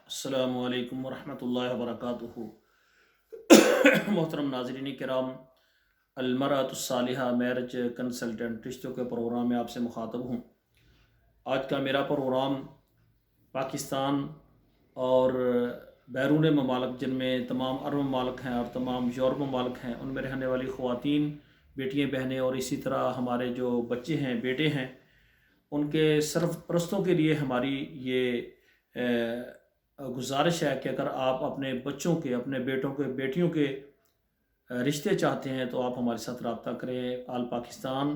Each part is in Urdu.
السلام علیکم ورحمۃ اللہ وبرکاتہ۔ محترم ناظرین کرام، المرأۃ الصالحہ میرج کنسلٹنٹ رشتوں کے پروگرام میں آپ سے مخاطب ہوں۔ آج کا میرا پروگرام پاکستان اور بیرون ممالک، جن میں تمام عرب ممالک ہیں اور تمام یورپ ممالک ہیں، ان میں رہنے والی خواتین، بیٹیاں، بہنیں اور اسی طرح ہمارے جو بچے ہیں، بیٹے ہیں، ان کے سرپرستوں کے لیے ہماری یہ گزارش ہے کہ اگر آپ اپنے بچوں کے، اپنے بیٹوں کے، بیٹیوں کے رشتے چاہتے ہیں تو آپ ہمارے ساتھ رابطہ کریں۔ آل پاکستان،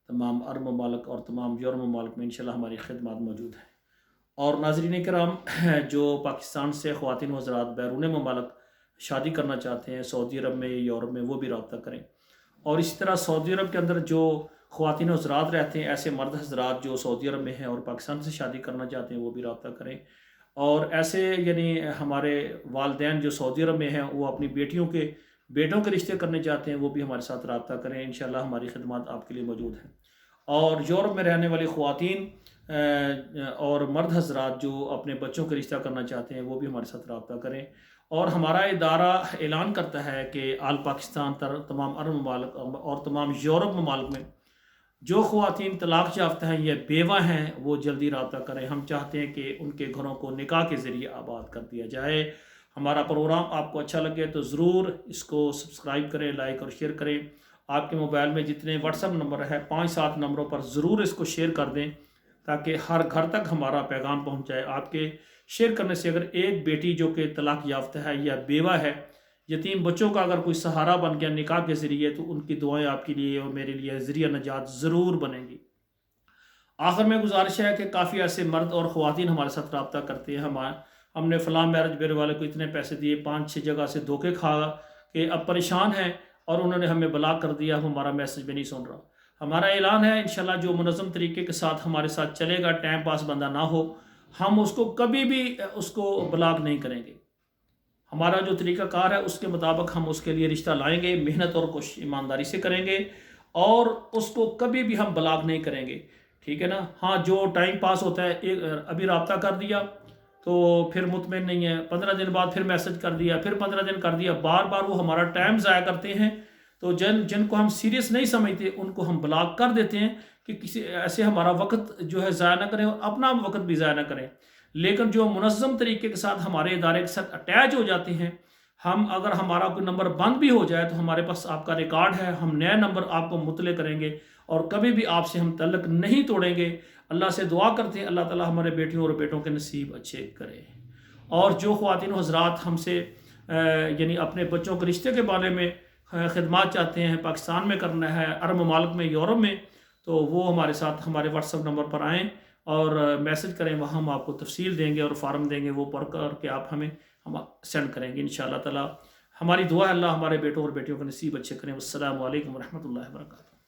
تمام عرب ممالک اور تمام یورپ ممالک میں انشاءاللہ ہماری خدمات موجود ہیں۔ اور ناظرین کرام، جو پاکستان سے خواتین و حضرات بیرون ممالک شادی کرنا چاہتے ہیں، سعودی عرب میں، یورپ میں، وہ بھی رابطہ کریں۔ اور اسی طرح سعودی عرب کے اندر جو خواتین و حضرات رہتے ہیں، ایسے مرد حضرات جو سعودی عرب میں ہیں اور پاکستان سے شادی کرنا چاہتے ہیں، وہ بھی رابطہ کریں۔ اور ایسے ہمارے والدین جو سعودی عرب میں ہیں، وہ اپنی بیٹوں کے رشتے کرنے چاہتے ہیں، وہ بھی ہمارے ساتھ رابطہ کریں۔ انشاءاللہ ہماری خدمات آپ کے لیے موجود ہیں۔ اور یورپ میں رہنے والی خواتین اور مرد حضرات جو اپنے بچوں کے رشتہ کرنا چاہتے ہیں، وہ بھی ہمارے ساتھ رابطہ کریں۔ اور ہمارا ادارہ اعلان کرتا ہے کہ آل پاکستان، تمام عرب ممالک اور تمام یورپ ممالک میں جو خواتین طلاق یافتہ ہیں یا بیوہ ہیں، وہ جلدی رابطہ کریں۔ ہم چاہتے ہیں کہ ان کے گھروں کو نکاح کے ذریعے آباد کر دیا جائے۔ ہمارا پروگرام آپ کو اچھا لگے تو ضرور اس کو سبسکرائب کریں، لائک اور شیئر کریں۔ آپ کے موبائل میں جتنے واٹس ایپ نمبر ہے، 5-7 نمبروں پر ضرور اس کو شیئر کر دیں تاکہ ہر گھر تک ہمارا پیغام پہنچ جائے۔ آپ کے شیئر کرنے سے اگر ایک بیٹی جو کہ طلاق یافتہ ہے یا بیوہ ہے، یتیم بچوں کا اگر کوئی سہارا بن گیا نکاح کے ذریعے، تو ان کی دعائیں آپ کے لیے اور میرے لیے ذریعہ نجات ضرور بنیں گی۔ آخر میں گزارش ہے کہ کافی ایسے مرد اور خواتین ہمارے ساتھ رابطہ کرتے ہیں، ہم نے فلاں میرج بیورو والے کو اتنے پیسے دیے، 5-6 جگہ سے دھوکے کھا کہ اب پریشان ہیں اور انہوں نے ہمیں بلاک کر دیا، ہمارا میسج بھی نہیں سن رہا۔ ہمارا اعلان ہے انشاءاللہ جو منظم طریقے کے ساتھ ہمارے ساتھ چلے گا، ٹائم پاس بندہ نہ ہو، ہم اس کو کبھی بھی اس کو بلاک نہیں کریں گے۔ ہمارا جو طریقہ کار ہے اس کے مطابق ہم اس کے لیے رشتہ لائیں گے، محنت اور کوشش ایمانداری سے کریں گے، اور اس کو کبھی بھی ہم بلاک نہیں کریں گے، ٹھیک ہے نا۔ ہاں، جو ٹائم پاس ہوتا ہے، ابھی رابطہ کر دیا تو پھر مطمئن نہیں ہے، 15 دن بعد پھر میسج کر دیا، پھر 15 دن کر دیا، بار بار وہ ہمارا ٹائم ضائع کرتے ہیں۔ تو جن کو ہم سیریس نہیں سمجھتے ان کو ہم بلاک کر دیتے ہیں کہ کسی ایسے ہمارا وقت جو ہے ضائع نہ کریں اور اپنا وقت بھی ضائع نہ کریں۔ لیکن جو منظم طریقے کے ساتھ ہمارے ادارے کے ساتھ اٹیچ ہو جاتے ہیں، اگر ہمارا کوئی نمبر بند بھی ہو جائے تو ہمارے پاس آپ کا ریکارڈ ہے، ہم نیا نمبر آپ کو مطلع کریں گے اور کبھی بھی آپ سے ہم تعلق نہیں توڑیں گے۔ اللہ سے دعا کرتے ہیں اللہ تعالیٰ ہمارے بیٹیوں اور بیٹوں کے نصیب اچھے کرے۔ اور جو خواتین و حضرات ہم سے اپنے بچوں کے رشتے کے بارے میں خدمات چاہتے ہیں، پاکستان میں کرنا ہے، عرب ممالک میں، یورپ میں، تو وہ ہمارے ساتھ ہمارے واٹس ایپ نمبر پر آئیں اور میسج کریں، وہاں ہم آپ کو تفصیل دیں گے اور فارم دیں گے، وہ پڑھ کر کے آپ ہم سینڈ کریں گے انشاءاللہ تعالی۔ ہماری دعا ہے اللہ ہمارے بیٹوں اور بیٹیوں کے نصیب اچھے کریں۔ والسلام علیکم ورحمۃ اللہ وبرکاتہ۔